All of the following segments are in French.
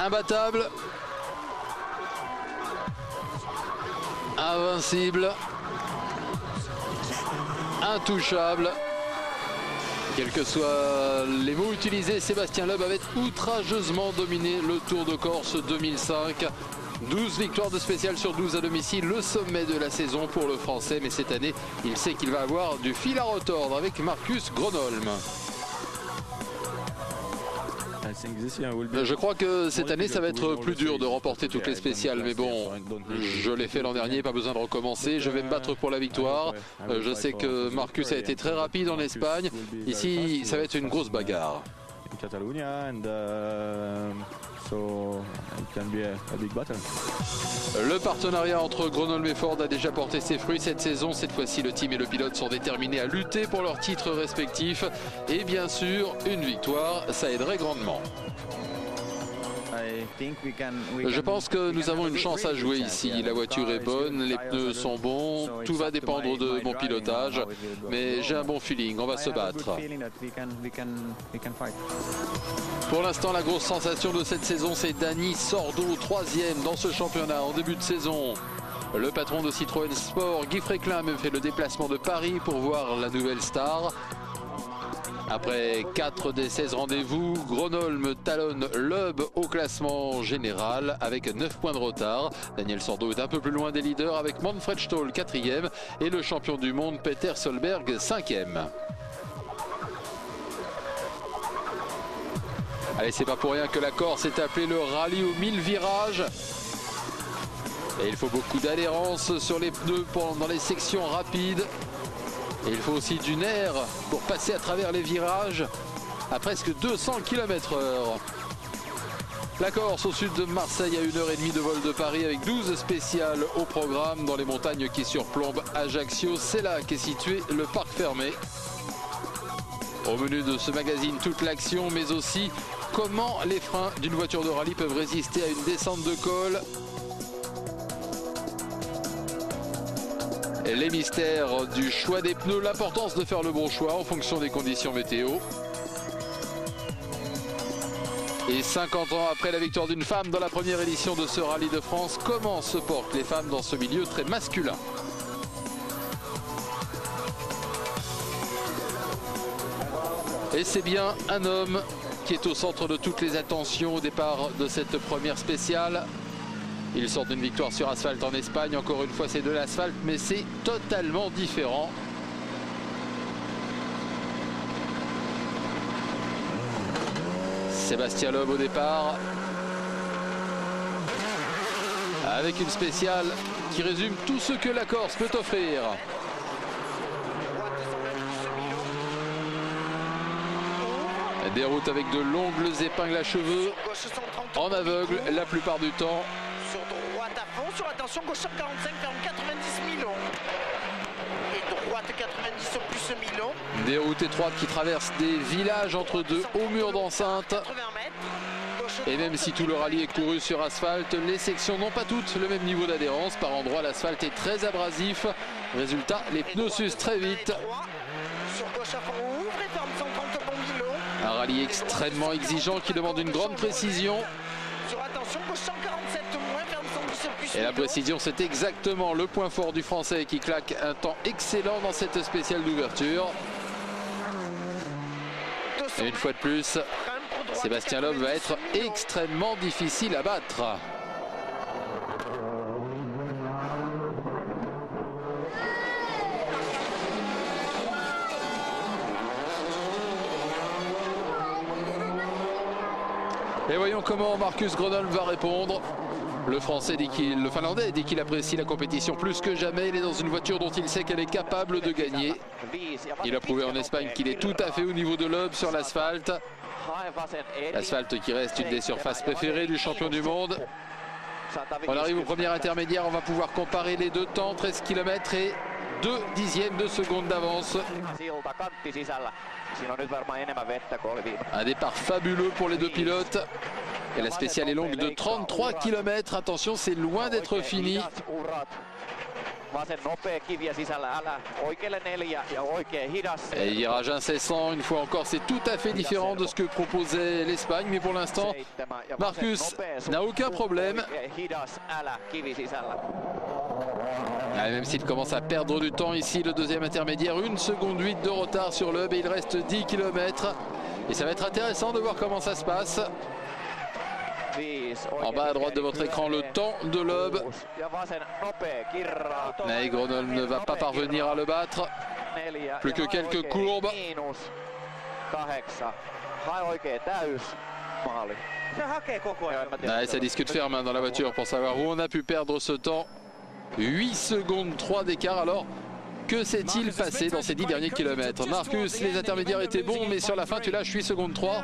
Imbattable. Invincible. Intouchable. Quels que soient les mots utilisés, Sébastien Loeb avait outrageusement dominé le Tour de Corse 2005. 12 victoires de spécial sur 12 à domicile, le sommet de la saison pour le Français. Mais cette année, il sait qu'il va avoir du fil à retordre avec Marcus Gronholm. Je crois que cette année, ça va être plus dur de remporter toutes les spéciales. Mais bon, je l'ai fait l'an dernier, pas besoin de recommencer. Je vais me battre pour la victoire. Je sais que Marcus a été très rapide en Espagne. Ici, ça va être une grosse bagarre. Le partenariat entre Gronholm et Ford a déjà porté ses fruits cette saison. Cette fois-ci, le team et le pilote sont déterminés à lutter pour leurs titres respectifs. Et bien sûr, une victoire, ça aiderait grandement. Je pense que nous avons une chance à jouer ici. La voiture est bonne, les pneus sont bons, tout va dépendre de mon pilotage. Mais j'ai un bon feeling, on va se battre. Pour l'instant, la grosse sensation de cette saison, c'est Dani Sordo, 3e dans ce championnat en début de saison. Le patron de Citroën Sport, Guy Fréquelin, a même fait le déplacement de Paris pour voir la nouvelle star. Après 4 des 16 rendez-vous, Gronholm talonne Loeb au classement général avec 9 points de retard. Daniel Sordo est un peu plus loin des leaders avec Manfred Stoll 4e et le champion du monde Peter Solberg 5e. Allez, c'est pas pour rien que la Corse est appelée le rallye aux 1000 virages. Et il faut beaucoup d'adhérence sur les pneus dans les sections rapides. Et il faut aussi du nerf pour passer à travers les virages à presque 200 km/h. La Corse au sud de Marseille à 1h30 de vol de Paris avec 12 spéciales au programme dans les montagnes qui surplombent Ajaccio. C'est là qu'est situé le parc fermé. Au menu de ce magazine, toute l'action, mais aussi comment les freins d'une voiture de rallye peuvent résister à une descente de col. Les mystères du choix des pneus, l'importance de faire le bon choix en fonction des conditions météo. Et 50 ans après la victoire d'une femme dans la première édition de ce rallye de France, comment se portent les femmes dans ce milieu très masculin? Et c'est bien un homme qui est au centre de toutes les attentions au départ de cette première spéciale. Il sort d'une victoire sur asphalte en Espagne. Encore une fois, c'est de l'asphalte, mais c'est totalement différent. Sébastien Loeb au départ. Avec une spéciale qui résume tout ce que la Corse peut offrir. Des routes avec de longues épingles à cheveux, en aveugle la plupart du temps. Sur droite à fond, sur attention, gauche 45, ferme 90 Milon. Et droite 90 au plus Milon. Des routes étroites qui traversent des villages entre deux hauts murs d'enceinte. Et même si tout le rallye est couru sur asphalte, les sections n'ont pas toutes le même niveau d'adhérence. Par endroits, l'asphalte est très abrasif. Résultat, les pneus s'usent très vite. Sur gauche à fond, ouvre et ferme 130 bon Milon. Un rallye extrêmement exigeant qui demande une grande précision. Sur attention, gauche 147 moins, ferme 110 plus. Et la précision, c'est exactement le point fort du Français qui claque un temps excellent dans cette spéciale d'ouverture. Et une fois de plus, Sébastien Loeb va être extrêmement difficile à battre. Et voyons comment Marcus Gronholm va répondre. Le Français le Finlandais dit qu'il apprécie la compétition plus que jamais. Il est dans une voiture dont il sait qu'elle est capable de gagner. Il a prouvé en Espagne qu'il est tout à fait au niveau de Loeb sur l'asphalte. L'asphalte qui reste une des surfaces préférées du champion du monde. On arrive au premier intermédiaire, on va pouvoir comparer les deux temps, 13 km et 2 dixièmes de seconde d'avance. Un départ fabuleux pour les deux pilotes. Et la spéciale est longue de 33 km. Attention, c'est loin d'être fini. Et virage incessant, une fois encore, c'est tout à fait différent de ce que proposait l'Espagne. Mais pour l'instant, Marcus n'a aucun problème. Même s'il commence à perdre du temps ici, le deuxième intermédiaire, 1 seconde 8 de retard sur l'hub et il reste 10 km. Et ça va être intéressant de voir comment ça se passe. En bas à droite de votre écran, le temps de l'hub. Mais Grenoble ne va pas parvenir à le battre. Plus que quelques courbes. Ça discute ferme dans la voiture pour savoir où on a pu perdre ce temps. 8 secondes 3 d'écart. Alors, que s'est-il passé dans ces 10 derniers kilomètres? Marcus, les intermédiaires étaient bons, mais sur la fin, tu lâches 8 secondes 3.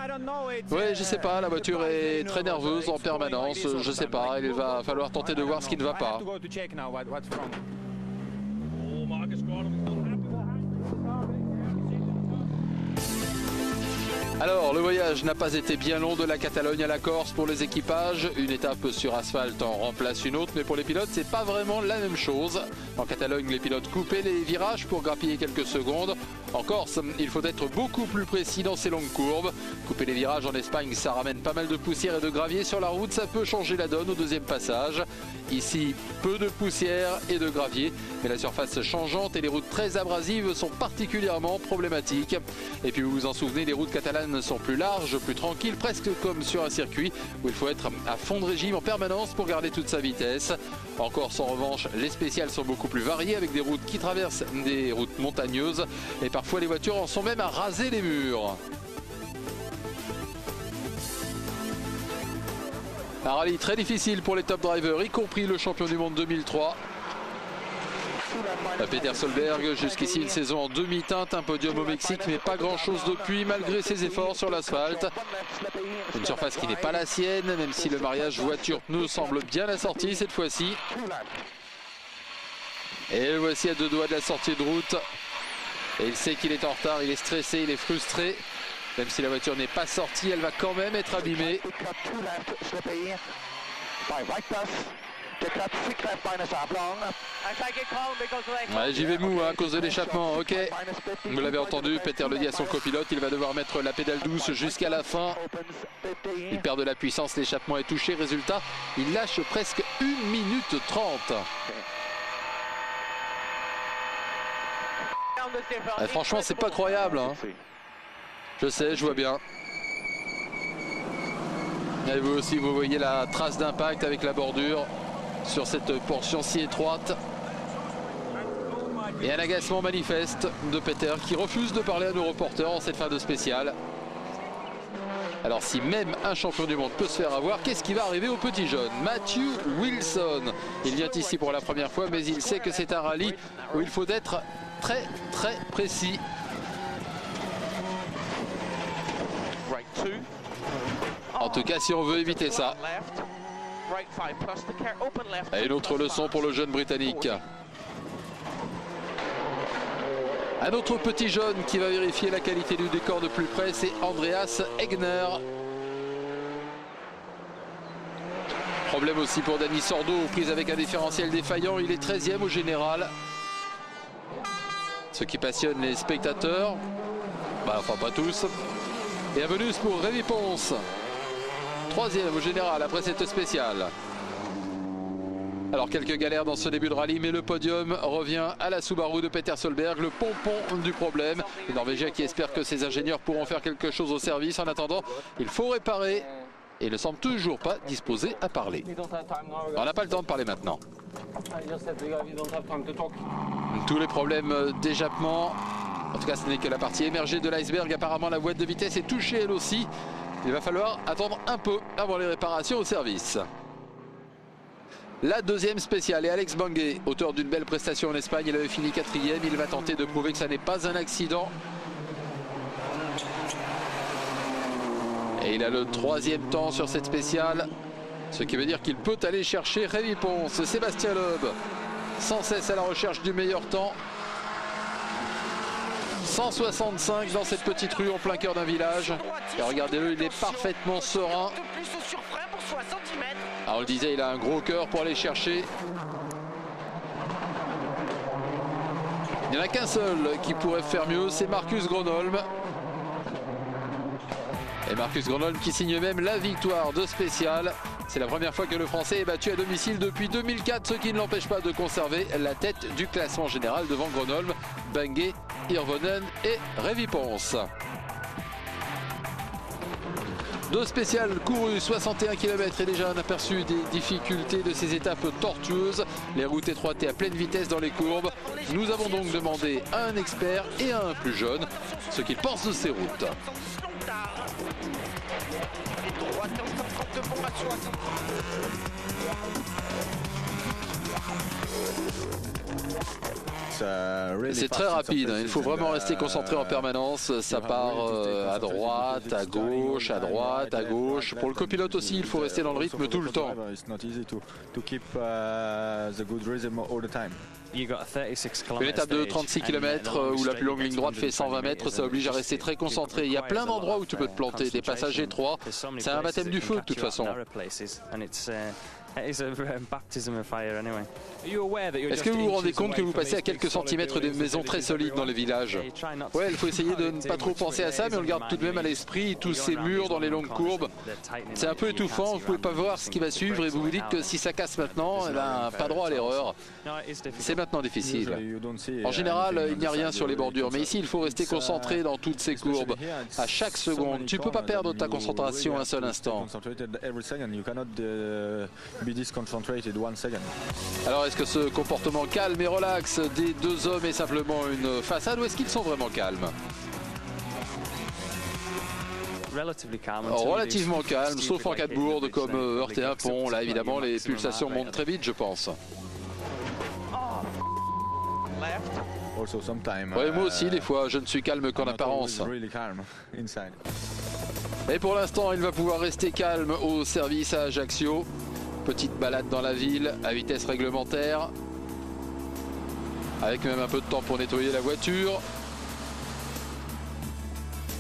Ouais, je sais pas, la voiture est très nerveuse en permanence. Je sais pas, il va falloir tenter de voir ce qui ne va pas. Alors, le voyage n'a pas été bien long de la Catalogne à la Corse pour les équipages. Une étape sur asphalte en remplace une autre, mais pour les pilotes, c'est pas vraiment la même chose. En Catalogne, les pilotes coupaient les virages pour grappiller quelques secondes. En Corse, il faut être beaucoup plus précis dans ces longues courbes. Couper les virages en Espagne, ça ramène pas mal de poussière et de gravier sur la route. Ça peut changer la donne au deuxième passage. Ici, peu de poussière et de gravier, mais la surface changeante et les routes très abrasives sont particulièrement problématiques. Et puis vous vous en souvenez, les routes catalanes sont plus larges, plus tranquilles, presque comme sur un circuit où il faut être à fond de régime en permanence pour garder toute sa vitesse. En Corse, en revanche, les spéciales sont beaucoup plus variées avec des routes qui traversent des routes montagneuses et parfois les voitures en sont même à raser les murs. Un rallye très difficile pour les top drivers, y compris le champion du monde 2003. Peter Solberg, jusqu'ici une saison en demi-teinte, un podium au Mexique, mais pas grand-chose depuis malgré ses efforts sur l'asphalte. Une surface qui n'est pas la sienne, même si le mariage voiture-pneu semble bien assorti cette fois-ci. Et le voici à 2 doigts de la sortie de route. Et il sait qu'il est en retard, il est stressé, il est frustré. Même si la voiture n'est pas sortie, elle va quand même être abîmée. Ouais, j'y vais mou à cause de l'échappement, ok. Vous l'avez entendu, Peter le dit à son copilote, il va devoir mettre la pédale douce jusqu'à la fin. Il perd de la puissance, l'échappement est touché, résultat, il lâche presque 1 minute 30. Franchement, c'est pas croyable, hein. Je sais, je vois bien. Et vous aussi, vous voyez la trace d'impact avec la bordure sur cette portion si étroite. Et un agacement manifeste de Peter qui refuse de parler à nos reporters en cette fin de spécial. Alors si même un champion du monde peut se faire avoir, qu'est-ce qui va arriver au petit jeune Matthew Wilson? Il vient ici pour la première fois, mais il sait que c'est un rallye où il faut être très très précis. En tout cas, si on veut éviter ça. Et une autre leçon pour le jeune Britannique. Un autre petit jeune qui va vérifier la qualité du décor de plus près, c'est Andreas Egner. Problème aussi pour Dani Sordo, aux prises avec un différentiel défaillant. Il est 13e au général. Ce qui passionne les spectateurs. Enfin, pas tous. Et un bonus pour Rémi Ponce. 3e au général après cette spéciale. Alors quelques galères dans ce début de rallye, mais le podium revient à la Subaru de Peter Solberg, le pompon du problème. Le Norvégien qui espère que ses ingénieurs pourront faire quelque chose au service. En attendant, il faut réparer et il ne semble toujours pas disposé à parler. On n'a pas le temps de parler maintenant. Tous les problèmes d'échappement, en tout cas ce n'est que la partie émergée de l'iceberg. Apparemment la boîte de vitesse est touchée elle aussi. Il va falloir attendre un peu avant les réparations au service. La deuxième spéciale est Alex Bangé, auteur d'une belle prestation en Espagne. Il avait fini 4e, il va tenter de prouver que ça n'est pas un accident. Et il a le 3e temps sur cette spéciale, ce qui veut dire qu'il peut aller chercher Rémi Ponce. Sébastien Loeb, sans cesse à la recherche du meilleur temps. 165 dans cette petite rue en plein cœur d'un village. Et regardez-le, il est parfaitement serein. Alors on le disait, il a un gros cœur pour aller chercher Il n'y en a qu'un seul qui pourrait faire mieux, c'est Marcus Gronholm. Et Marcus Gronholm qui signe même la victoire de spécial. C'est la première fois que le Français est battu à domicile depuis 2004, ce qui ne l'empêche pas de conserver la tête du classement général devant Gronholm, Bangé, Hirvonen et Révi Ponce. De spécial couru 61 km et déjà un aperçu des difficultés de ces étapes tortueuses. Les routes étroites et à pleine vitesse dans les courbes. Nous avons donc demandé à un expert et à un plus jeune ce qu'ils pensent de ces routes. C'est très rapide, il faut vraiment rester concentré en permanence. Ça part à droite, à gauche, à droite, à gauche. Pour le copilote aussi, il faut rester dans le rythme tout le temps. Une étape de 36 km où la plus longue ligne droite fait 120 mètres, ça oblige à rester très concentré. Il y a plein d'endroits où tu peux te planter, des passages étroits. C'est un baptême du feu de toute façon. Est-ce que vous vous rendez compte que vous passez à quelques centimètres des maisons très solides dans les villages? Ouais, il faut essayer de ne pas trop penser à ça, mais on le garde tout de même à l'esprit. Tous ces murs dans les longues courbes, c'est un peu étouffant. Vous ne pouvez pas voir ce qui va suivre et vous vous dites que si ça casse maintenant, eh ben, pas droit à l'erreur. C'est maintenant difficile. En général, il n'y a rien sur les bordures, mais ici, il faut rester concentré dans toutes ces courbes. À chaque seconde, tu ne peux pas perdre ta concentration un seul instant. Alors est-ce que ce comportement calme et relax des deux hommes est simplement une façade ou est-ce qu'ils sont vraiment calmes? Relativement calme, sauf en cas de bourde comme heurter un pont. Là évidemment les pulsations montent très vite je pense. Ouais, moi aussi des fois je ne suis calme qu'en apparence. Et pour l'instant il va pouvoir rester calme au service à Ajaccio. Petite balade dans la ville à vitesse réglementaire. Avec même un peu de temps pour nettoyer la voiture.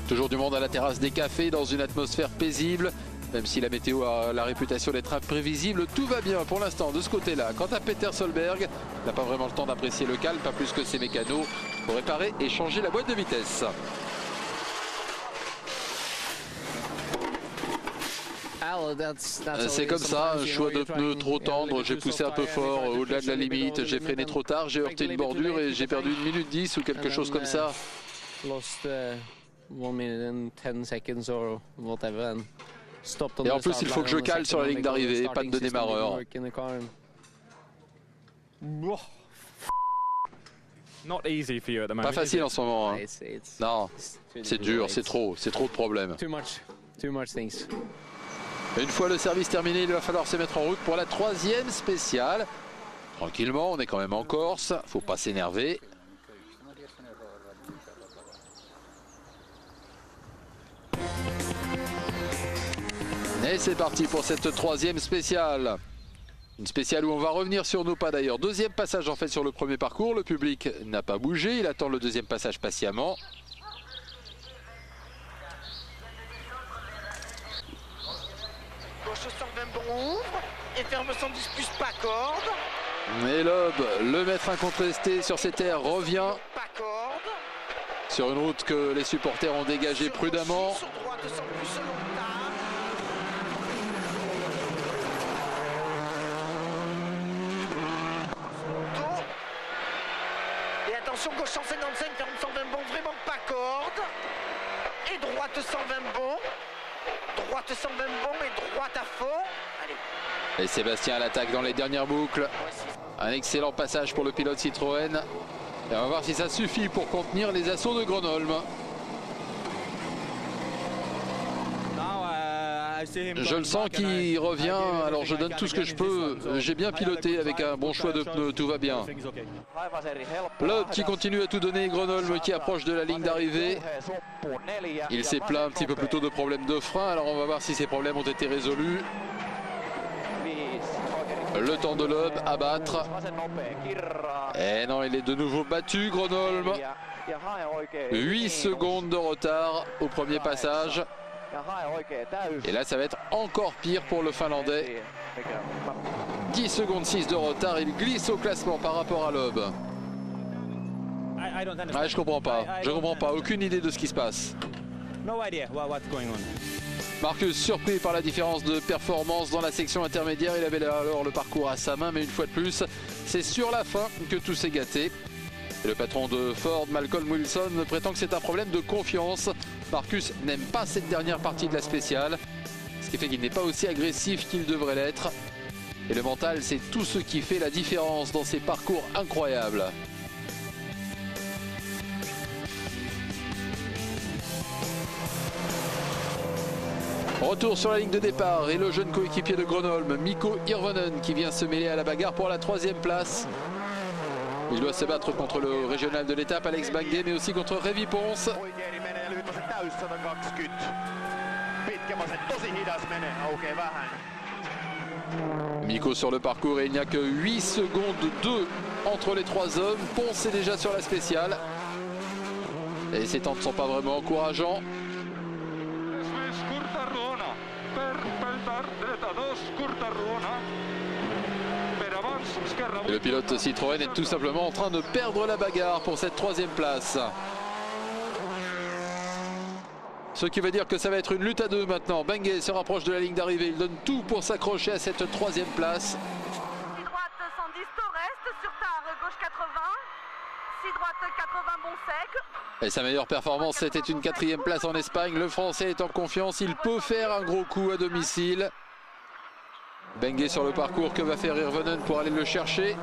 Toujours du monde à la terrasse des cafés dans une atmosphère paisible. Même si la météo a la réputation d'être imprévisible, tout va bien pour l'instant de ce côté-là. Quant à Peter Solberg, il n'a pas vraiment le temps d'apprécier le calme, pas plus que ses mécanos, pour réparer et changer la boîte de vitesse. C'est comme ça, un choix de pneus trop tendre, j'ai poussé un peu fort au-delà de la limite, j'ai freiné trop tard, j'ai heurté une bordure et j'ai perdu 1 minute 10 ou quelque chose comme ça. Et en plus il faut que je cale sur la ligne d'arrivée, panne de démarreur. Pas facile en ce moment. Hein. Non, c'est dur, c'est trop de problèmes. Une fois le service terminé, il va falloir se mettre en route pour la 3e spéciale. Tranquillement, on est quand même en Corse, faut pas s'énerver. Et c'est parti pour cette 3e spéciale. Une spéciale où on va revenir sur nos pas d'ailleurs. 2e passage en fait sur le premier parcours. Le public n'a pas bougé, il attend le 2e passage patiemment. Gauche 120 bon ouvre et ferme 110 plus pas corde. Et Loeb, le maître incontesté sur ces terres, revient sur une route que les supporters ont dégagée prudemment. Et attention, gauche 155, ferme 120 bon, vraiment pas corde. Et droite 120 bon. Droite 120 bon et droite à fond. Allez. Et Sébastien à l'attaque dans les dernières boucles. Un excellent passage pour le pilote Citroën. Et on va voir si ça suffit pour contenir les assauts de Gronholm. Je le sens qui revient, alors je donne tout ce que je peux. J'ai bien piloté avec un bon choix de pneus, tout va bien. Loeb qui continue à tout donner, Gronholm qui approche de la ligne d'arrivée. Il s'est plaint un petit peu plus tôt de problèmes de frein, alors on va voir si ces problèmes ont été résolus. Le temps de Loeb à battre. Et non, il est de nouveau battu, Gronholm. 8 secondes de retard au premier passage. Et là ça va être encore pire pour le Finlandais. 10 secondes 6 de retard, il glisse au classement par rapport à Loeb. je comprends pas. Je comprends pas. Aucune idée de ce qui se passe. Marcus surpris par la différence de performance dans la section intermédiaire. Il avait alors le parcours à sa main, mais une fois de plus, c'est sur la fin que tout s'est gâté. Et le patron de Ford, Malcolm Wilson, prétend que c'est un problème de confiance. Marcus n'aime pas cette dernière partie de la spéciale, ce qui fait qu'il n'est pas aussi agressif qu'il devrait l'être. Et le mental, c'est tout ce qui fait la différence dans ces parcours incroyables. Retour sur la ligne de départ et le jeune coéquipier de Grönholm, Mikko Hirvonen, qui vient se mêler à la bagarre pour la 3e place. Il doit se battre contre le régional de l'étape, Alex Bangé, mais aussi contre Revi Pons. Mikko sur le parcours et il n'y a que 8 secondes 2 entre les 3 hommes. Pons est déjà sur la spéciale. Et ses temps ne sont pas vraiment encourageants. Et le pilote Citroën est tout simplement en train de perdre la bagarre pour cette 3e place. Ce qui veut dire que ça va être une lutte à 2 maintenant. Bangé se rapproche de la ligne d'arrivée. Il donne tout pour s'accrocher à cette 3e place. 6 droite 110 Torres, sur tard gauche 80. 6 droite 80 bon sec. Et sa meilleure performance, c'était une 4e place en Espagne. Le Français est en confiance. Il peut faire un gros coup à domicile. Bangé sur le parcours. Que va faire Hirvonen pour aller le chercher?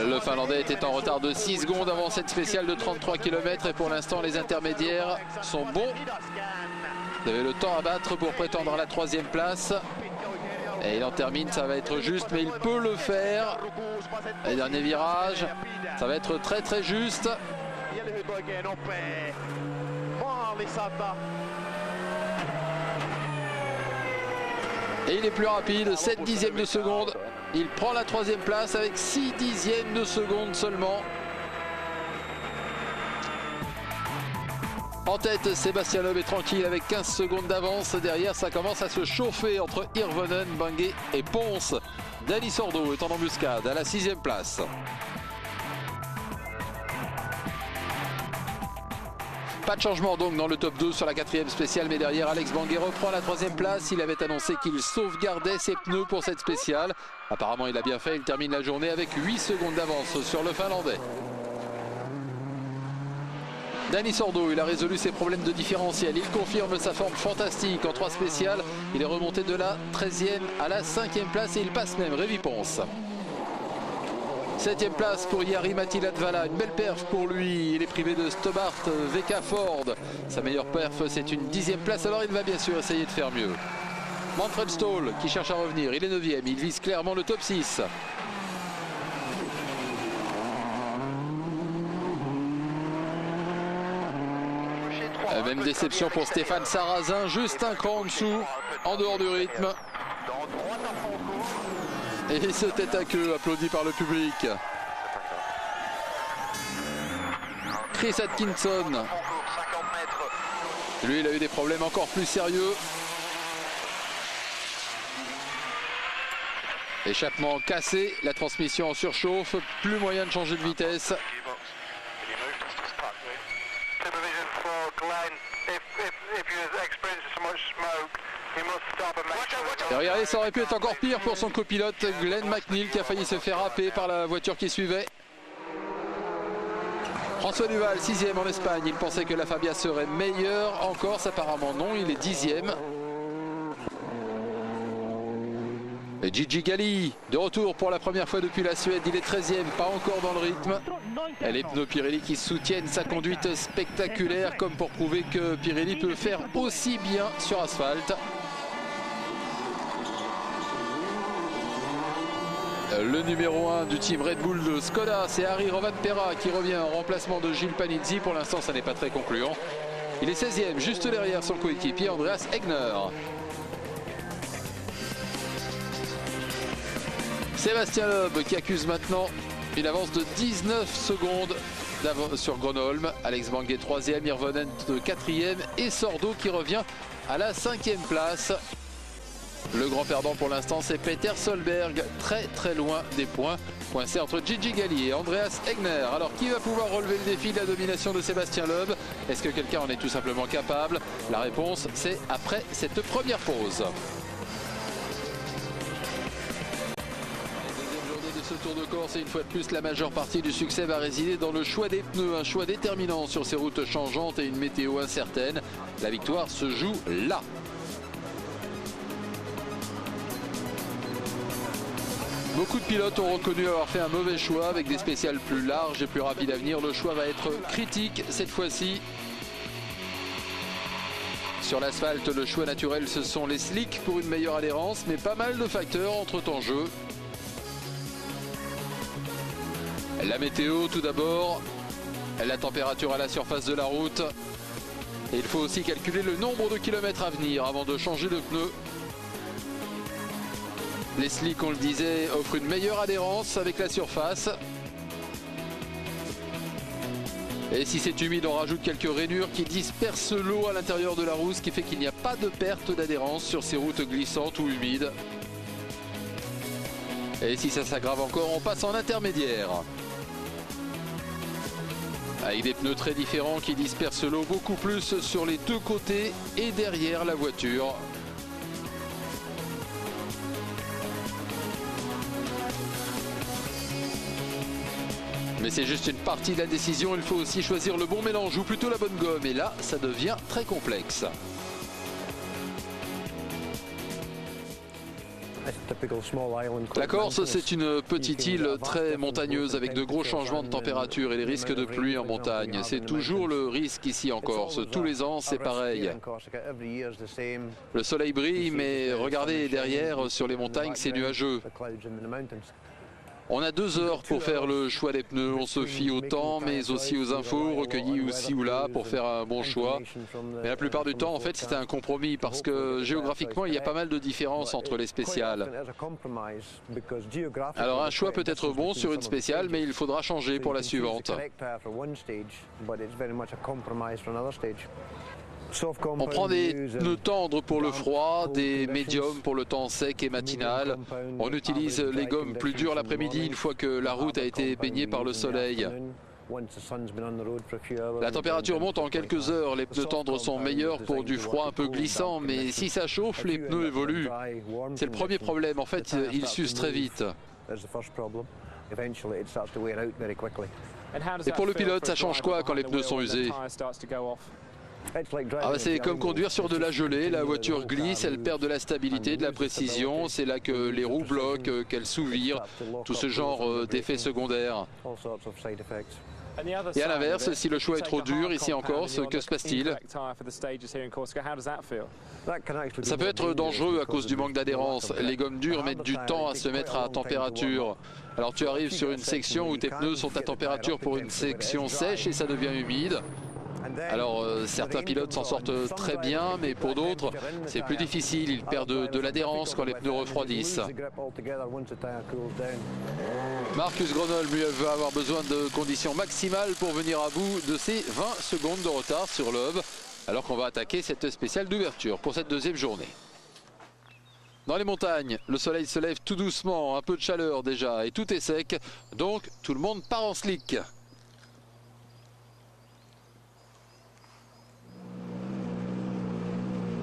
Le Finlandais était en retard de 6 secondes avant cette spéciale de 33 km et pour l'instant les intermédiaires sont bons. Vous avez le temps à battre pour prétendre à la 3e place. Et il en termine, ça va être juste, mais il peut le faire. Les derniers virages, ça va être très très juste. Et il est plus rapide, 7 dixièmes de seconde. Il prend la 3e place avec 6 dixièmes de seconde seulement. En tête, Sébastien Loeb est tranquille avec 15 secondes d'avance. Derrière, ça commence à se chauffer entre Hirvonen, Bangé et Pons. Dani Sordo est en embuscade à la 6e place. Pas de changement donc dans le top 2 sur la 4e spéciale, mais derrière Alex Bangé reprend la 3e place. Il avait annoncé qu'il sauvegardait ses pneus pour cette spéciale. Apparemment il a bien fait, il termine la journée avec 8 secondes d'avance sur le Finlandais. Dani Sordo, il a résolu ses problèmes de différentiel. Il confirme sa forme fantastique en 3 spéciales. Il est remonté de la 13e à la 5e place et il passe même Revi Pons. 7e place pour Jari-Matti Latvala, une belle perf pour lui. Il est privé de Stobart, VK Ford. Sa meilleure perf, c'est une 10e place, alors il va bien sûr essayer de faire mieux. Manfred Stoll qui cherche à revenir, il est 9e, il vise clairement le top 6. Même déception pour Stéphane Sarrazin, juste un cran en dessous, en dehors du rythme. Et ce tête à queue applaudi par le public. Chris Atkinson. Lui, il a eu des problèmes encore plus sérieux. Échappement cassé, la transmission en surchauffe, plus moyen de changer de vitesse. Et regardez, ça aurait pu être encore pire pour son copilote Glenn McNeil qui a failli se faire happer par la voiture qui suivait. François Duval, 6e en Espagne. Il pensait que la Fabia serait meilleure. En Corse, apparemment non, il est 10e. Et Gigi Galli, de retour pour la première fois depuis la Suède. Il est 13e, pas encore dans le rythme. Et les pneus Pirelli qui soutiennent sa conduite spectaculaire, comme pour prouver que Pirelli peut faire aussi bien sur asphalte. Le numéro 1 du team Red Bull de Skoda, c'est Harry Rovanperä qui revient en remplacement de Gilles Panizzi. Pour l'instant, ça n'est pas très concluant. Il est 16e, juste derrière son coéquipier Andreas Egner. Sébastien Loeb qui accuse maintenant une avance de 19 secondes sur Grönholm. Alex Bangé 3e, Hirvonen 4e et Sordo qui revient à la 5e place. Le grand perdant pour l'instant, c'est Peter Solberg, très loin des points, coincé entre Gigi Galli et Andreas Egner. Alors qui va pouvoir relever le défi de la domination de Sébastien Loeb? Est-ce que quelqu'un en est tout simplement capable? La réponse, c'est après cette première pause. Ce Tour de Corse, et une fois de plus, la majeure partie du succès va résider dans le choix des pneus. Un choix déterminant sur ces routes changeantes et une météo incertaine. La victoire se joue là. Beaucoup de pilotes ont reconnu avoir fait un mauvais choix avec des spéciales plus larges et plus rapides à venir. Le choix va être critique cette fois-ci. Sur l'asphalte, le choix naturel, ce sont les slicks pour une meilleure adhérence, mais pas mal de facteurs entrent en jeu. La météo tout d'abord, la température à la surface de la route. Et il faut aussi calculer le nombre de kilomètres à venir avant de changer de pneus. Les slicks, on le disait, offrent une meilleure adhérence avec la surface. Et si c'est humide, on rajoute quelques rainures qui dispersent l'eau à l'intérieur de la roue, ce qui fait qu'il n'y a pas de perte d'adhérence sur ces routes glissantes ou humides. Et si ça s'aggrave encore, on passe en intermédiaire. Avec des pneus très différents qui dispersent l'eau beaucoup plus sur les deux côtés et derrière la voiture. Mais c'est juste une partie de la décision, il faut aussi choisir le bon mélange ou plutôt la bonne gomme. Et là, ça devient très complexe. La Corse, c'est une petite île très montagneuse avec de gros changements de température et les risques de pluie en montagne. C'est toujours le risque ici en Corse. Tous les ans, c'est pareil. Le soleil brille, mais regardez derrière, sur les montagnes, c'est nuageux. On a 2 heures pour faire le choix des pneus. On se fie au temps, mais aussi aux infos recueillies aussi ou là pour faire un bon choix. Mais la plupart du temps, en fait, c'est un compromis parce que géographiquement, il y a pas mal de différences entre les spéciales. Alors un choix peut être bon sur une spéciale, mais il faudra changer pour la suivante. On prend des pneus tendres pour le froid, des médiums pour le temps sec et matinal. On utilise les gommes plus dures l'après-midi une fois que la route a été baignée par le soleil. La température monte en quelques heures. Les pneus tendres sont meilleurs pour du froid un peu glissant, mais si ça chauffe, les pneus évoluent. C'est le premier problème. En fait, ils s'usent très vite. Et pour le pilote, ça change quoi quand les pneus sont usés ? C'est comme conduire sur de la gelée, la voiture glisse, elle perd de la stabilité, de la précision, c'est là que les roues bloquent, qu'elles sous-virent, tout ce genre d'effets secondaires. Et à l'inverse, si le choix est trop dur ici en Corse, que se passe-t-il? Ça peut être dangereux à cause du manque d'adhérence. Les gommes dures mettent du temps à se mettre à température. Alors tu arrives sur une section où tes pneus sont à température pour une section sèche et ça devient humide. Alors certains pilotes s'en sortent très bien, mais pour d'autres c'est plus difficile, ils perdent de l'adhérence quand les pneus refroidissent. Marcus Gronholm, lui, va avoir besoin de conditions maximales pour venir à bout de ses 20 secondes de retard sur Loeb, alors qu'on va attaquer cette spéciale d'ouverture pour cette deuxième journée. Dans les montagnes, le soleil se lève tout doucement, un peu de chaleur déjà, et tout est sec, donc tout le monde part en slick.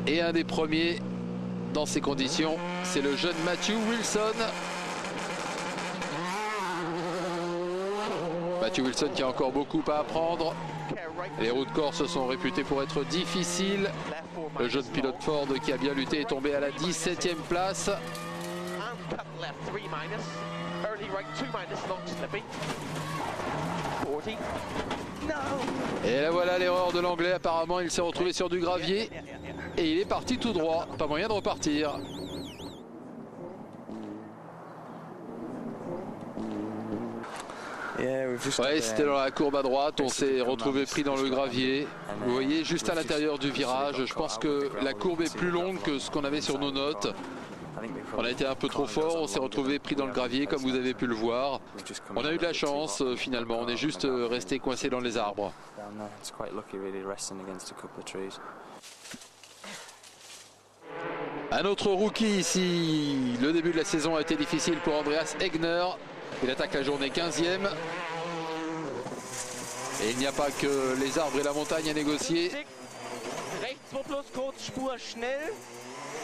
Et un des premiers dans ces conditions, c'est le jeune Matthew Wilson. Matthew Wilson qui a encore beaucoup à apprendre. Les routes corses sont réputées pour être difficiles. Le jeune pilote Ford qui a bien lutté est tombé à la 17e place. Et là voilà l'erreur de l'anglais, apparemment il s'est retrouvé sur du gravier et il est parti tout droit, pas moyen de repartir. Ouais, c'était dans la courbe à droite, on s'est retrouvé pris dans le gravier. Vous voyez, juste à l'intérieur du virage, je pense que la courbe est plus longue que ce qu'on avait sur nos notes. On a été un peu trop fort, on s'est retrouvé pris dans le gravier comme vous avez pu le voir. On a eu de la chance finalement, on est juste resté coincé dans les arbres. Un autre rookie ici. Le début de la saison a été difficile pour Andreas Egner. Il attaque la journée 15e. Et il n'y a pas que les arbres et la montagne à négocier.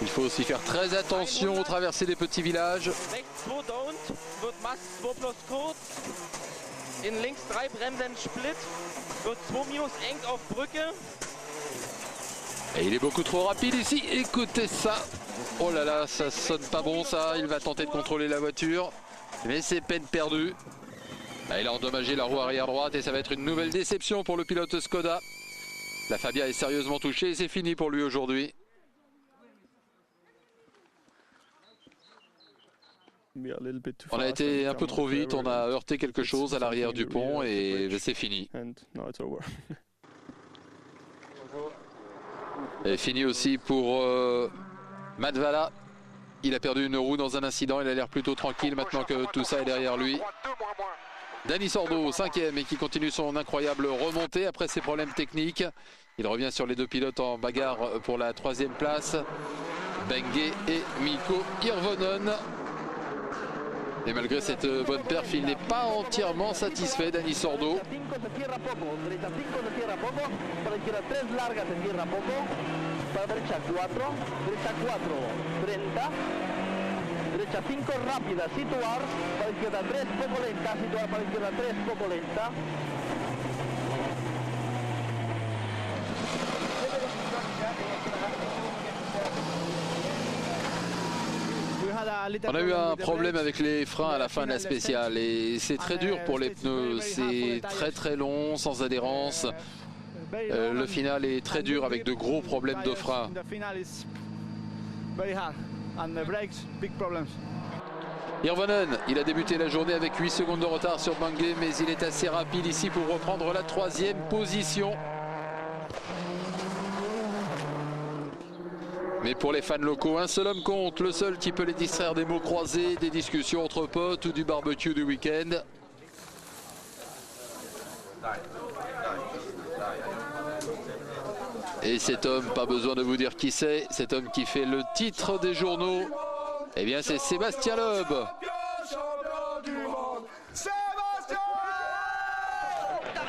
Il faut aussi faire très attention aux traversées des petits villages. Et il est beaucoup trop rapide ici. Écoutez ça. Oh là là, ça sonne pas bon ça. Il va tenter de contrôler la voiture. Mais c'est peine perdue. Il a endommagé la roue arrière droite et ça va être une nouvelle déception pour le pilote Skoda. La Fabia est sérieusement touchée et c'est fini pour lui aujourd'hui. On a été un peu trop vite, on a heurté quelque chose à l'arrière du pont et c'est fini. Et fini aussi pour Madvala. Il a perdu une roue dans un incident, il a l'air plutôt tranquille maintenant que tout ça est derrière lui. Dani Sordo, 5e et qui continue son incroyable remontée après ses problèmes techniques. Il revient sur les deux pilotes en bagarre pour la 3e place. Bengay et Mikko Hirvonen. Et malgré cette bonne perf, il n'est pas entièrement satisfait, Dani Sordo. Derecha 5 rápida, situar, para izquierda 3 poco lenta, situar para izquierda 3 poco lenta. On a eu un problème avec les freins à la fin de la spéciale et c'est très dur pour les pneus, c'est très long, sans adhérence. Le final est très dur avec de gros problèmes de freins. Hirvonen, il a débuté la journée avec 8 secondes de retard sur Bengay, mais il est assez rapide ici pour reprendre la 3e position. Mais pour les fans locaux, un seul homme compte, le seul qui peut les distraire des mots croisés, des discussions entre potes ou du barbecue du week-end. Et cet homme, pas besoin de vous dire qui c'est, cet homme qui fait le titre des journaux, eh bien c'est Sébastien Loeb.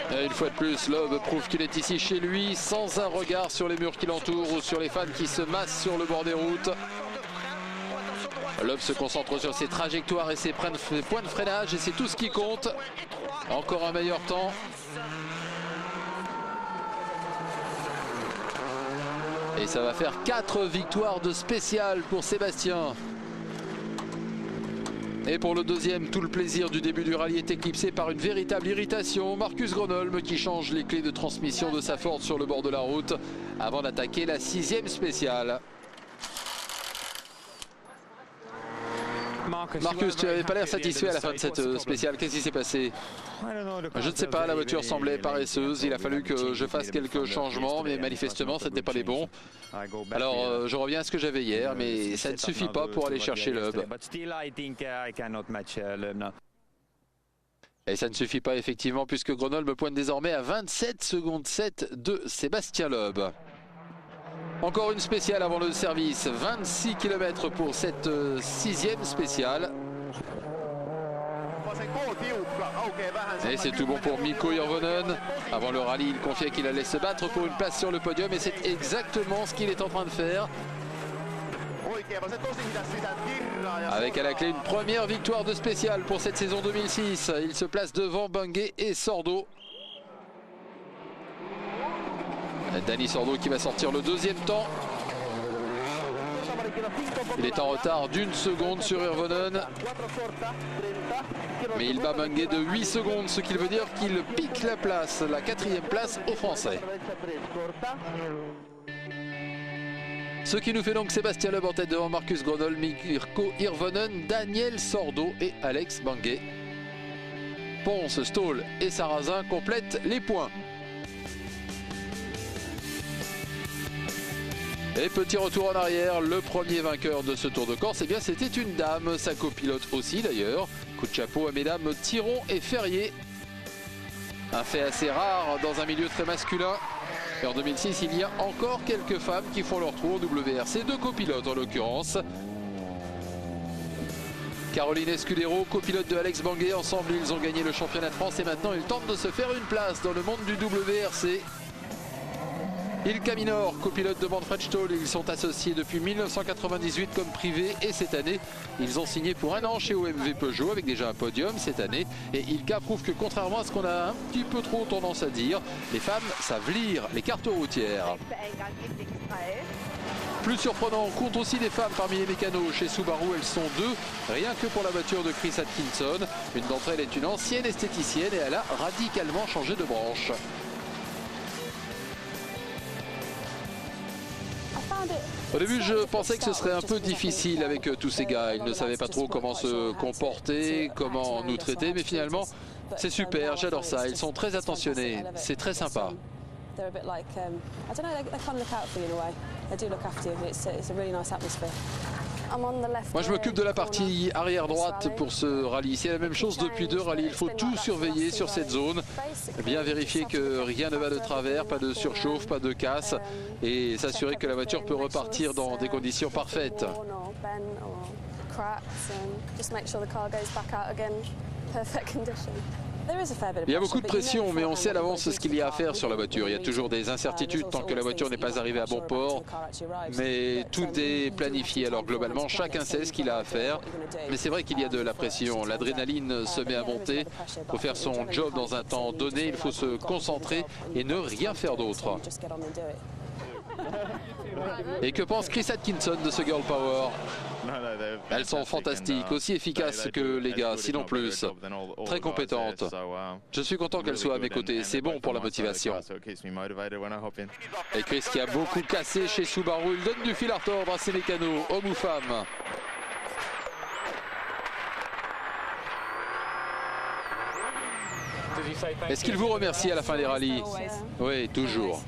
Et une fois de plus, Loeb prouve qu'il est ici chez lui, sans un regard sur les murs qui l'entourent ou sur les fans qui se massent sur le bord des routes. Loeb se concentre sur ses trajectoires et ses points de freinage et c'est tout ce qui compte. Encore un meilleur temps. Et ça va faire 4 victoires de spécial pour Sébastien. Et pour le deuxième, tout le plaisir du début du rallye est éclipsé par une véritable irritation. Marcus Gronholm qui change les clés de transmission de sa Ford sur le bord de la route avant d'attaquer la 6e spéciale. Marcus, tu n'avais pas l'air satisfait à la fin de cette spéciale. Qu'est-ce qui s'est passé? Je ne sais pas, la voiture semblait paresseuse. Il a fallu que je fasse quelques changements, mais manifestement, ce n'était pas les bons. Alors, je reviens à ce que j'avais hier, mais ça ne suffit pas pour aller chercher Loeb. Et ça ne suffit pas, effectivement, puisque Gronholm pointe désormais à 27 secondes 7 de Sébastien Loeb. Encore une spéciale avant le service, 26 km pour cette 6e spéciale. Et c'est tout bon pour Mikko Hirvonen. Avant le rallye, il confiait qu'il allait se battre pour une place sur le podium et c'est exactement ce qu'il est en train de faire. Avec à la clé une première victoire de spéciale pour cette saison 2006. Il se place devant Bengay et Sordo. Dani Sordo qui va sortir le 2e temps. Il est en retard d'1 seconde sur Hirvonen. Mais il bat Bengay de 8 secondes, ce qui veut dire qu'il pique la place, la 4e place aux Français. Ce qui nous fait donc Sébastien Loeb en tête devant Marcus Gronholm, Mikko Hirvonen, Daniel Sordo et Alex Bengay. Ponce, Stoll et Sarrazin complètent les points. Et petit retour en arrière, le premier vainqueur de ce Tour de Corse, eh bien c'était une dame, sa copilote aussi d'ailleurs. Coup de chapeau à mesdames Thiron et Ferrier. Un fait assez rare dans un milieu très masculin. Et en 2006, il y a encore quelques femmes qui font leur trou au WRC, 2 copilotes en l'occurrence. Caroline Escudero, copilote de Alex Banguet. Ensemble, ils ont gagné le championnat de France et maintenant ils tentent de se faire une place dans le monde du WRC. Ilka Minor, copilote de Manfred Stoll, ils sont associés depuis 1998 comme privé et cette année, ils ont signé pour 1 an chez OMV Peugeot avec déjà un podium cette année. Et Ilka prouve que contrairement à ce qu'on a un petit peu trop tendance à dire, les femmes savent lire les cartes routières. Plus surprenant, on compte aussi des femmes parmi les mécanos. Chez Subaru, elles sont 2, rien que pour la voiture de Chris Atkinson. Une d'entre elles est une ancienne esthéticienne et elle a radicalement changé de branche. Au début, je pensais que ce serait un peu difficile avec tous ces gars. Ils ne savaient pas trop comment se comporter, comment nous traiter, mais finalement, c'est super, j'adore ça. Ils sont très attentionnés, c'est très sympa. Moi je m'occupe de la partie arrière droite pour ce rallye. C'est la même chose depuis 2 rallyes. Il faut tout surveiller sur cette zone. Bien vérifier que rien ne va de travers, pas de surchauffe, pas de casse. Et s'assurer que la voiture peut repartir dans des conditions parfaites. Il y a beaucoup de pression, mais on sait à l'avance ce qu'il y a à faire sur la voiture. Il y a toujours des incertitudes tant que la voiture n'est pas arrivée à bon port. Mais tout est planifié. Alors globalement, chacun sait ce qu'il a à faire. Mais c'est vrai qu'il y a de la pression. L'adrénaline se met à monter. Il faut faire son job dans un temps donné. Il faut se concentrer et ne rien faire d'autre. Et que pense Chris Atkinson de ce Girl Power? Elles sont fantastiques, aussi efficaces que les gars, sinon plus. Très compétentes. Je suis content qu'elles soient à mes côtés, c'est bon pour la motivation. Et Chris qui a beaucoup cassé chez Subaru, il donne du fil à retordre à ses mécanos, hommes ou femmes. Est-ce qu'il vous remercie à la fin des rallyes? Oui, toujours.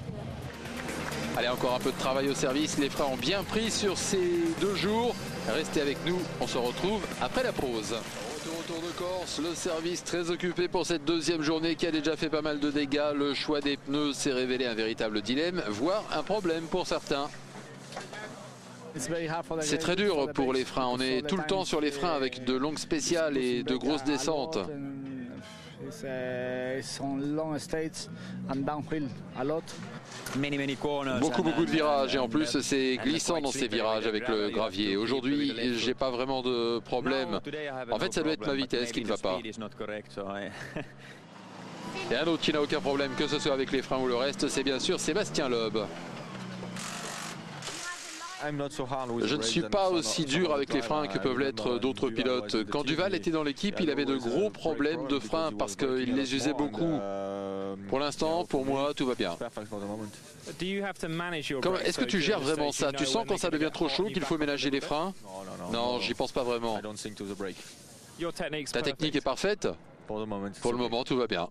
Allez, encore un peu de travail au service. Les freins ont bien pris sur ces 2 jours. Restez avec nous, on se retrouve après la pause. Retour au Tour de Corse, le service très occupé pour cette 2e journée qui a déjà fait pas mal de dégâts. Le choix des pneus s'est révélé un véritable dilemme, voire un problème pour certains. C'est très dur pour les freins. On est tout le temps sur les freins avec de longues spéciales et de grosses descentes. Beaucoup de virages et en plus c'est glissant dans ces virages avec le gravier. Aujourd'hui j'ai pas vraiment de problème. En fait ça doit être ma vitesse qui ne va pas. Et un autre qui n'a aucun problème, que ce soit avec les freins ou le reste, c'est bien sûr Sébastien Loeb. Je ne suis pas aussi dur avec les freins que peuvent l'être d'autres pilotes. Quand Duval était dans l'équipe, il avait de gros problèmes de freins parce qu'il les usait beaucoup. Pour l'instant, pour moi, tout va bien. Est-ce que tu gères vraiment ça? Tu sens quand ça devient trop chaud qu'il faut ménager les freins? Non, j'y pense pas vraiment. Ta technique est parfaite? Pour le moment, tout va bien.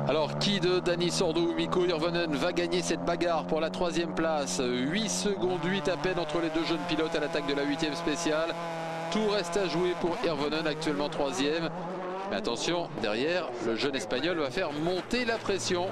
Alors, qui de Dani Sordo ou Mikko Hirvonen va gagner cette bagarre pour la 3e place? 8 secondes 8 à peine entre les 2 jeunes pilotes à l'attaque de la 8e spéciale. Tout reste à jouer pour Hirvonen, actuellement 3e. Mais attention, derrière, le jeune espagnol va faire monter la pression.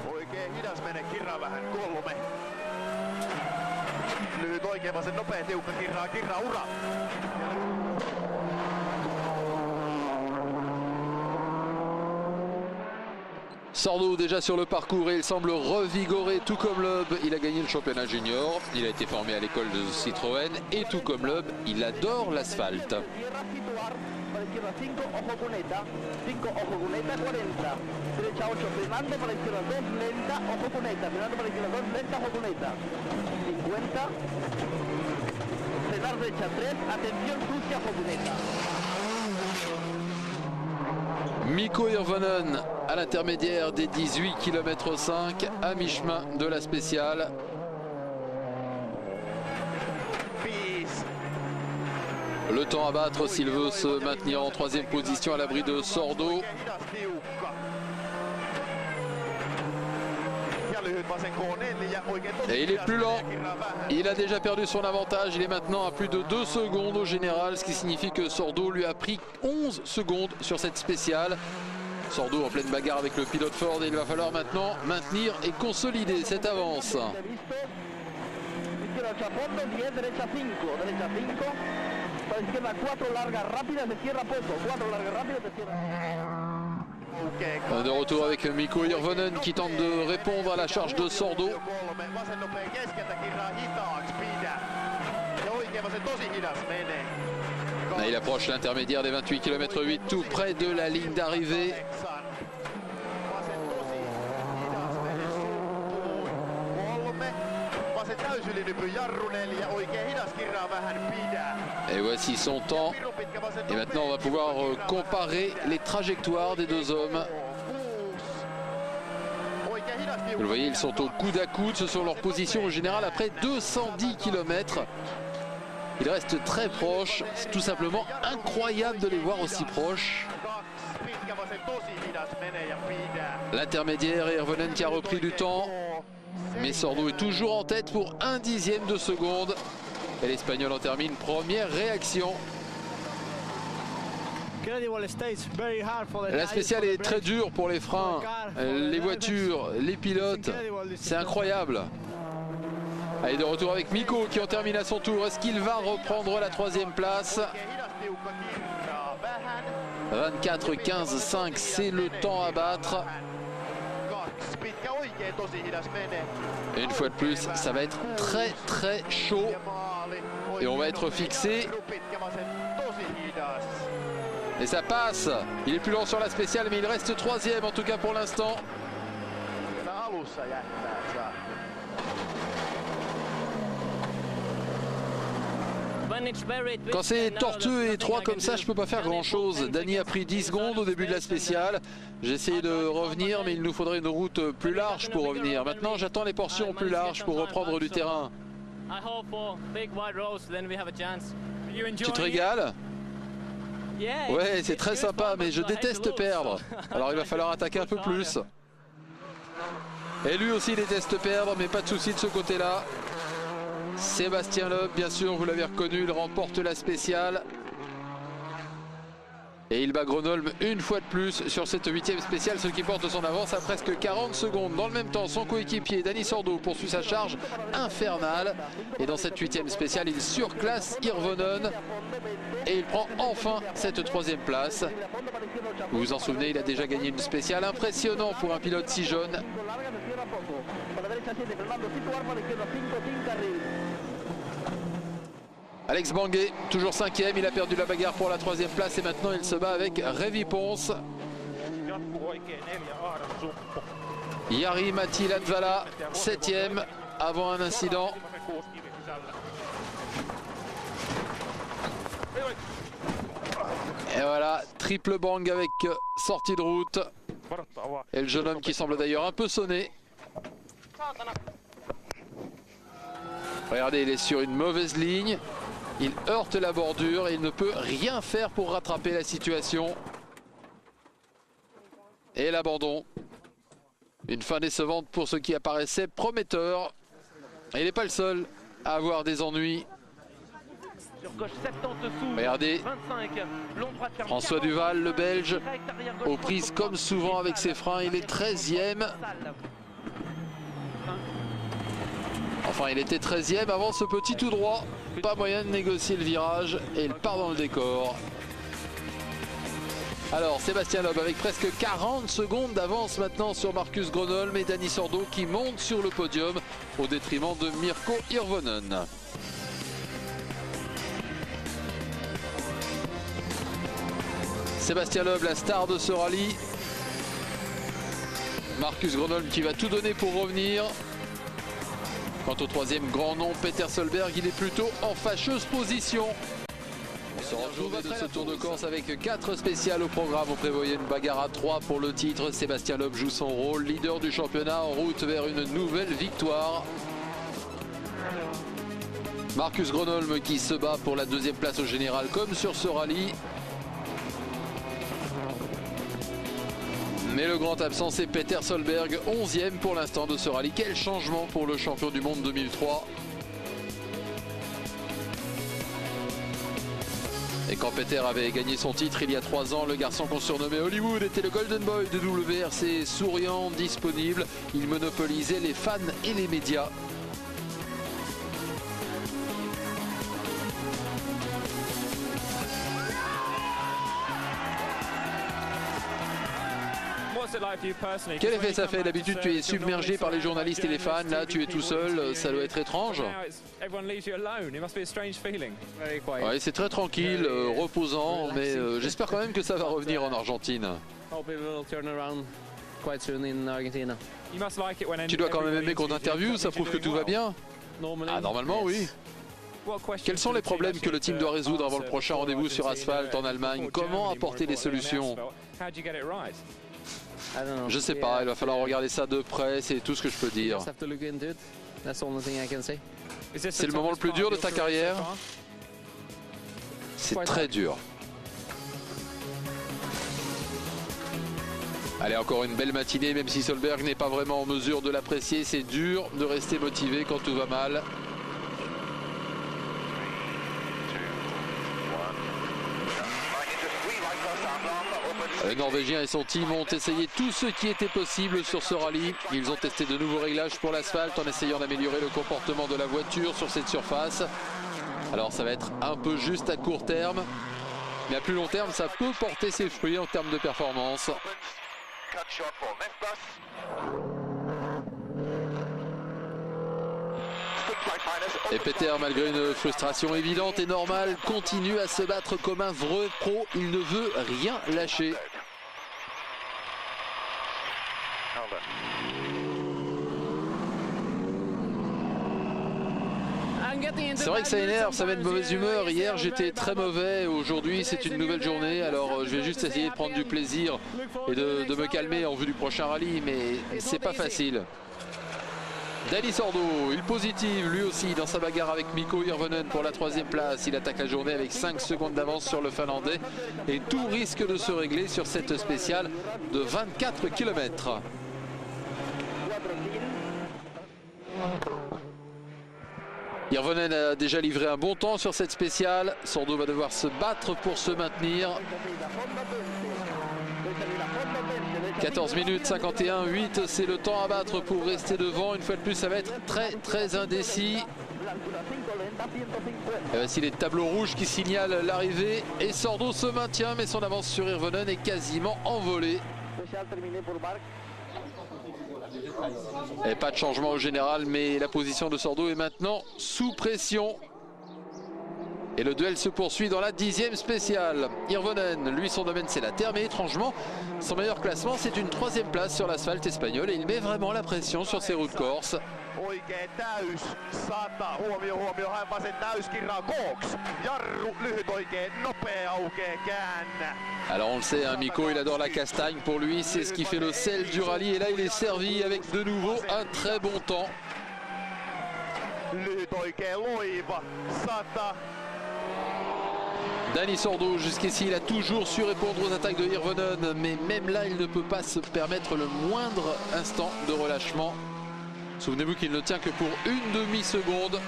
Sordo déjà sur le parcours et il semble revigoré tout comme Loeb. Il a gagné le championnat junior, il a été formé à l'école de Citroën et tout comme Loeb, il adore l'asphalte. Mikko Hirvonen à l'intermédiaire des 18 km/5 à mi-chemin de la spéciale. Le temps à battre s'il veut se maintenir en 3e position à l'abri de Sordo. Et il est plus lent. Il a déjà perdu son avantage. Il est maintenant à plus de 2 secondes au général, ce qui signifie que Sordo lui a pris 11 secondes sur cette spéciale. Sordo en pleine bagarre avec le pilote Ford et il va falloir maintenant maintenir et consolider cette avance. De retour avec Mikko Hirvonen qui tente de répondre à la charge de Sordo. Il approche l'intermédiaire des 28 km/8 tout près de la ligne d'arrivée. Et voici son temps. Et maintenant on va pouvoir comparer les trajectoires des deux hommes. Vous le voyez, ils sont au coude à coude. Ce sont leurs positions au général après 210 km. Ils restent très proches. C'est tout simplement incroyable de les voir aussi proches. L'intermédiaire et Hirvonen qui a repris du temps. Mais Sordo est toujours en tête pour 1/10 de seconde. Et l'Espagnol en termine première réaction. La spéciale est très dure pour les freins, les voitures, les pilotes. C'est incroyable. Allez, de retour avec Mikko qui en termine à son tour. Est-ce qu'il va reprendre la 3e place? 24-15-5, c'est le temps à battre. Et une fois de plus, ça va être très très chaud. Et on va être fixé. Et ça passe. Il est plus lent sur la spéciale, mais il reste 3e en tout cas pour l'instant. Quand c'est tortueux et étroit comme ça, je peux pas faire grand chose. Danny a pris 10 secondes au début de la spéciale. J'ai essayé de revenir, mais il nous faudrait une route plus large pour revenir. Maintenant, j'attends les portions plus larges pour reprendre du terrain. Tu te régales? Ouais, c'est très sympa, mais je déteste perdre. Alors il va falloir attaquer un peu plus. Et lui aussi déteste perdre, mais pas de souci de ce côté-là. Sébastien Loeb, bien sûr, vous l'avez reconnu, il remporte la spéciale. Et il bat Gronholm une fois de plus sur cette 8e spéciale, ce qui porte son avance à presque 40 secondes. Dans le même temps, son coéquipier Danny Sordo poursuit sa charge infernale. Et dans cette 8e spéciale, il surclasse Hirvonen. Et il prend enfin cette 3e place. Vous vous en souvenez, il a déjà gagné une spéciale. Impressionnant pour un pilote si jeune. Alex Banguet, toujours 5e, il a perdu la bagarre pour la 3e place et maintenant il se bat avec Revi Pons. Jari-Matti Latvala, 7e, avant un incident. Et voilà, triple bang avec sortie de route. Et le jeune homme qui semble d'ailleurs un peu sonné. Regardez, il est sur une mauvaise ligne. Il heurte la bordure et il ne peut rien faire pour rattraper la situation. Et l'abandon. Une fin décevante pour ce qui apparaissait prometteur. Et il n'est pas le seul à avoir des ennuis. Regardez, François Duval, le Belge, aux prises comme souvent avec ses freins. Il est 13e. Enfin, il était 13e avant ce petit tout droit. Pas moyen de négocier le virage et il part dans le décor. Alors, Sébastien Loeb avec presque 40 secondes d'avance maintenant sur Marcus Gronholm et Danny Sordo qui montent sur le podium au détriment de Mirko Hirvonen. Sébastien Loeb, la star de ce rallye. Marcus Gronholm qui va tout donner pour revenir. Quant au 3e grand nom, Peter Solberg, il est plutôt en fâcheuse position. On se retrouve de ce Tour de Corse avec 4 spéciales au programme. On prévoyait une bagarre à 3 pour le titre. Sébastien Loeb joue son rôle, leader du championnat en route vers une nouvelle victoire. Marcus Gronholm qui se bat pour la 2e place au général comme sur ce rallye. Mais le grand absent, c'est Peter Solberg, 11e pour l'instant de ce rallye. Quel changement pour le champion du monde 2003. Et quand Peter avait gagné son titre il y a 3 ans, le garçon qu'on surnommait Hollywood était le Golden Boy de WRC, souriant, disponible. Il monopolisait les fans et les médias. Quel effet ça fait? D'habitude tu es submergé par les journalistes et les fans, là tu es tout seul, ça doit être étrange. Ouais, c'est très tranquille, reposant, mais j'espère quand même que ça va revenir en Argentine. Tu dois quand même aimer qu'on t'interviewe, ça prouve que tout va bien. Ah, normalement oui. Quels sont les problèmes que le team doit résoudre avant le prochain rendez-vous sur asphalte en Allemagne? Comment apporter des solutions? Je sais pas, il va falloir regarder ça de près, c'est tout ce que je peux dire. C'est le moment le plus dur de ta carrière? C'est très dur. Allez, encore une belle matinée, même si Solberg n'est pas vraiment en mesure de l'apprécier. C'est dur de rester motivé quand tout va mal. Les Norvégiens et son team ont essayé tout ce qui était possible sur ce rallye. Ils ont testé de nouveaux réglages pour l'asphalte en essayant d'améliorer le comportement de la voiture sur cette surface. Alors ça va être un peu juste à court terme, mais à plus long terme ça peut porter ses fruits en termes de performance. Et Peter, malgré une frustration évidente et normale, continue à se battre comme un vrai pro. Il ne veut rien lâcher. C'est vrai que ça énerve, ça met de mauvaise humeur. Hier j'étais très mauvais, aujourd'hui c'est une nouvelle journée. Alors je vais juste essayer de prendre du plaisir et de me calmer en vue du prochain rallye, mais c'est pas facile. Dani Sordo, il positive lui aussi dans sa bagarre avec Mikko Hirvonen pour la 3e place. Il attaque la journée avec 5 secondes d'avance sur le Finlandais et tout risque de se régler sur cette spéciale de 24 km. Hirvonen a déjà livré un bon temps sur cette spéciale. Sordo va devoir se battre pour se maintenir. 14 minutes 51-8, c'est le temps à battre pour rester devant. Une fois de plus, ça va être très indécis. Et voici les tableaux rouges qui signalent l'arrivée. Et Sordo se maintient, mais son avance sur Hirvonen est quasiment envolée. Et pas de changement au général, mais la position de Sordo est maintenant sous pression. Et le duel se poursuit dans la 10e spéciale. Hirvonen, lui son domaine c'est la terre, mais étrangement son meilleur classement c'est une 3e place sur l'asphalte espagnol et il met vraiment la pression sur ses routes corse. Alors on le sait, hein, Mikko il adore la castagne, pour lui c'est ce qui fait le sel du rallye et là il est servi avec de nouveau un très bon temps. Dani Sordo, jusqu'ici, il a toujours su répondre aux attaques de Hirvonen, mais même là, il ne peut pas se permettre le moindre instant de relâchement. Souvenez-vous qu'il ne tient que pour une demi-seconde.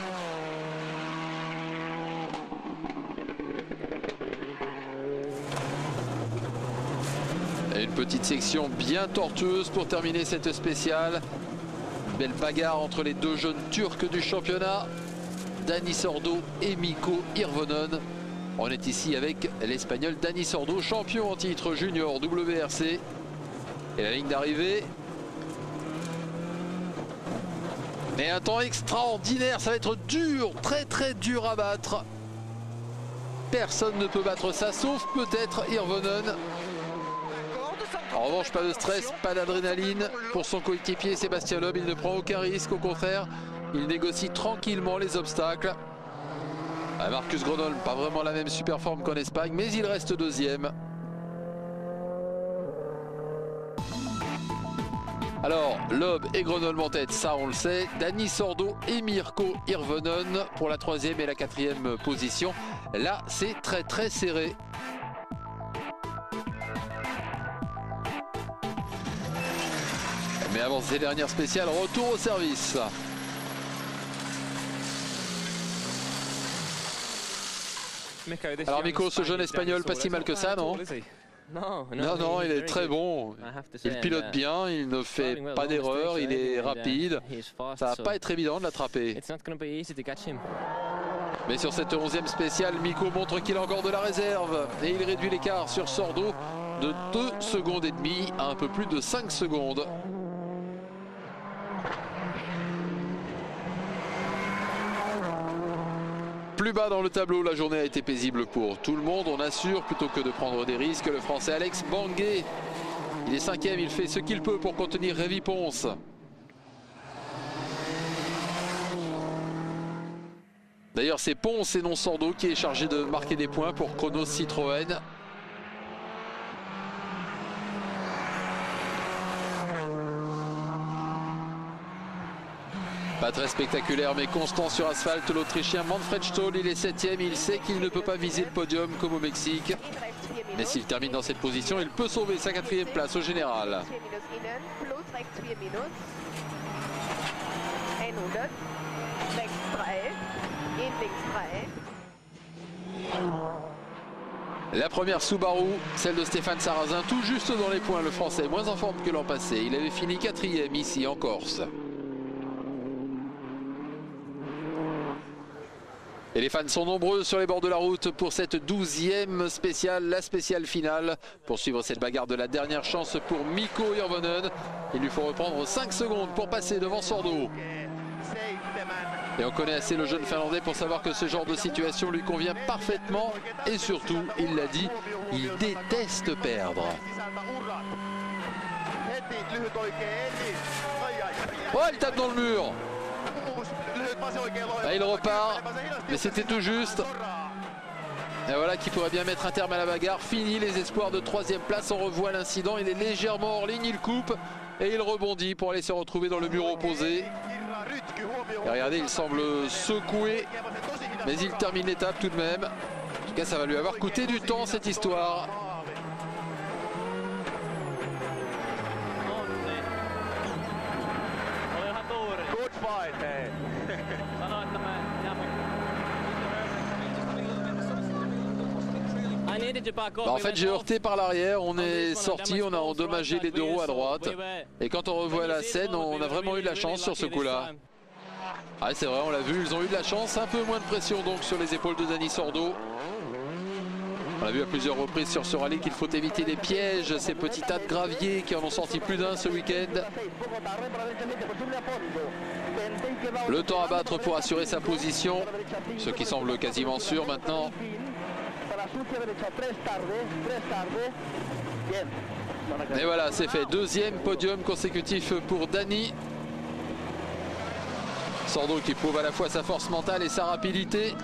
Et une petite section bien tortueuse pour terminer cette spéciale. Belle bagarre entre les deux jeunes Turcs du championnat, Dani Sordo et Mikko Hirvonen. On est ici avec l'Espagnol Dani Sordo, champion en titre junior WRC. Et la ligne d'arrivée. Mais un temps extraordinaire, ça va être dur, très dur à battre. Personne ne peut battre ça, sauf peut-être Hirvonen. En revanche, pas de stress, pas d'adrénaline pour son coéquipier Sébastien Loeb. Il ne prend aucun risque, au contraire, il négocie tranquillement les obstacles. Marcus Gronholm, pas vraiment la même super forme qu'en Espagne, mais il reste 2e. Alors, Loeb et Gronholm en tête, ça on le sait. Dani Sordo et Mikko Hirvonen pour la 3e et la 4e position. Là, c'est très serré. Mais avant ces dernières spéciales, retour au service. Alors Miko, ce jeune espagnol, pas si mal que ça, non? Non, il est très bon. Il pilote bien, il ne fait pas d'erreur, il est rapide. Ça va pas être évident de l'attraper. Mais sur cette 11e spéciale, Miko montre qu'il a encore de la réserve. Et il réduit l'écart sur Sordo de 2 secondes et demie à un peu plus de 5 secondes. Plus bas dans le tableau, la journée a été paisible pour tout le monde. On assure plutôt que de prendre des risques. Le Français Alex Bangué, il est 5e, il fait ce qu'il peut pour contenir Révi Ponce. D'ailleurs, c'est Ponce et non Sordo qui est chargé de marquer des points pour Chronos Citroën. Pas très spectaculaire mais constant sur asphalte, l'Autrichien Manfred Stoll, il est 7e, il sait qu'il ne peut pas viser le podium comme au Mexique. Mais s'il termine dans cette position, il peut sauver sa 4e place au général. La première Subaru, celle de Stéphane Sarrazin, tout juste dans les points, le Français, moins en forme que l'an passé. Il avait fini 4e ici en Corse. Et les fans sont nombreux sur les bords de la route pour cette 12e spéciale, la spéciale finale. Pour suivre cette bagarre de la dernière chance pour Mikko Hirvonen. Il lui faut reprendre 5 secondes pour passer devant Sordo. Et on connaît assez le jeune Finlandais pour savoir que ce genre de situation lui convient parfaitement. Et surtout, il l'a dit, il déteste perdre. Oh, il tape dans le mur. Là, il repart, mais c'était tout juste. Et voilà qui pourrait bien mettre un terme à la bagarre. Fini les espoirs de 3e place. On revoit l'incident. Il est légèrement hors ligne. Il coupe et il rebondit pour aller se retrouver dans le mur opposé. Et regardez, il semble secoué, mais il termine l'étape tout de même. En tout cas, ça va lui avoir coûté du temps cette histoire. En fait, j'ai heurté par l'arrière, on est sorti, on a endommagé les 2 roues à droite. Et quand on revoit la scène, on a vraiment eu de la chance sur ce coup-là. Ah, c'est vrai, on l'a vu, ils ont eu de la chance, un peu moins de pression donc sur les épaules de Dani Sordo. On a vu à plusieurs reprises sur ce rallye qu'il faut éviter les pièges, ces petits tas de graviers qui en ont sorti plus d'un ce week-end. Le temps à battre pour assurer sa position, ce qui semble quasiment sûr maintenant. Et voilà, c'est fait. 2e podium consécutif pour Dani Sordo qui prouve à la fois sa force mentale et sa rapidité.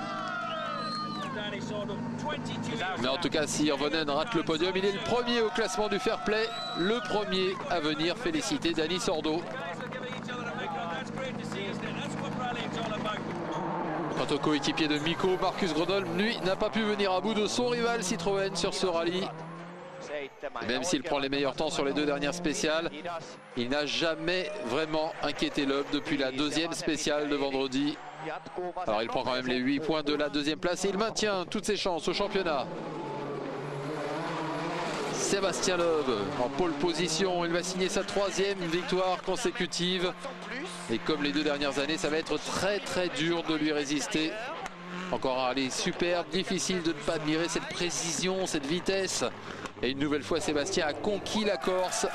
Mais en tout cas, si Hirvonen rate le podium, il est le premier au classement du fair play, le premier à venir féliciter Dani Sordo. Quant au coéquipier de Mikko, Marcus Gronholm, lui, n'a pas pu venir à bout de son rival Citroën sur ce rallye. Même s'il prend les meilleurs temps sur les 2 dernières spéciales, il n'a jamais vraiment inquiété l'homme depuis la 2e spéciale de vendredi. Alors il prend quand même les 8 points de la 2e place et il maintient toutes ses chances au championnat. Sébastien Loeb en pole position, il va signer sa 3e victoire consécutive. Et comme les 2 dernières années, ça va être très dur de lui résister. Encore un rallye superbe, difficile de ne pas admirer cette précision, cette vitesse. Et une nouvelle fois, Sébastien a conquis la Corse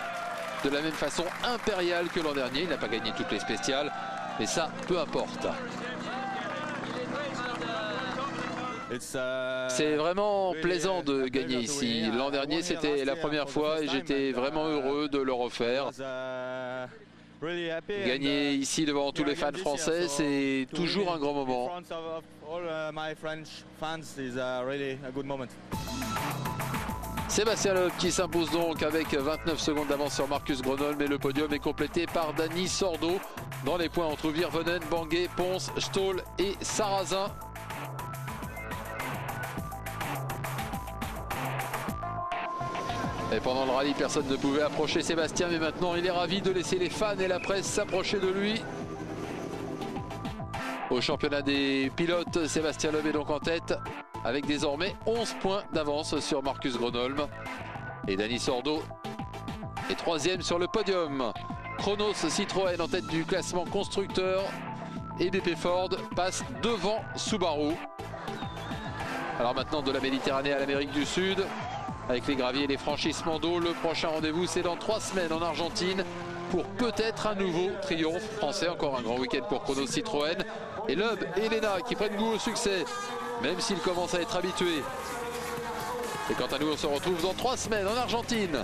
de la même façon impériale que l'an dernier. Il n'a pas gagné toutes les spéciales, mais ça, peu importe. C'est vraiment plaisant de gagner ici. L'an dernier, c'était la première fois et j'étais vraiment heureux de le refaire. Gagner ici devant tous les fans français, c'est toujours un grand moment. Sébastien Loeb qui s'impose donc avec 29 secondes d'avance sur Marcus Gronholm, mais le podium est complété par Dani Sordo. Dans les points, on trouve Hirvonen, Bangué, Ponce, Stoll et Sarrazin. Et pendant le rallye, personne ne pouvait approcher Sébastien, mais maintenant il est ravi de laisser les fans et la presse s'approcher de lui. Au championnat des pilotes, Sébastien Loeb est donc en tête avec désormais 11 points d'avance sur Marcus Gronholm. Et Dani Sordo est 3e sur le podium. Chronos Citroën en tête du classement constructeur et BP Ford passe devant Subaru. Alors maintenant de la Méditerranée à l'Amérique du Sud, avec les graviers et les franchissements d'eau, le prochain rendez-vous c'est dans 3 semaines en Argentine pour peut-être un nouveau triomphe français. Encore un grand week-end pour Chronos Citroën. Et Loeb et Elena qui prennent goût au succès, même s'ils commencent à être habitués. Et quant à nous, on se retrouve dans 3 semaines en Argentine.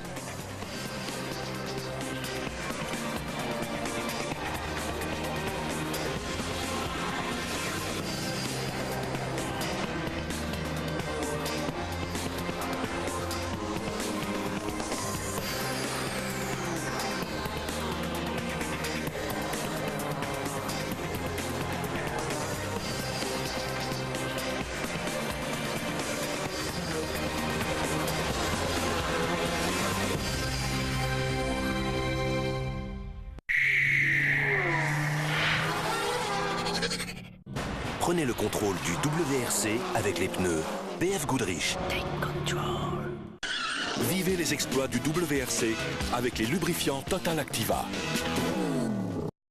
Prenez le contrôle du WRC avec les pneus BF Goodrich. Take control. Vivez les exploits du WRC avec les lubrifiants Total Activa.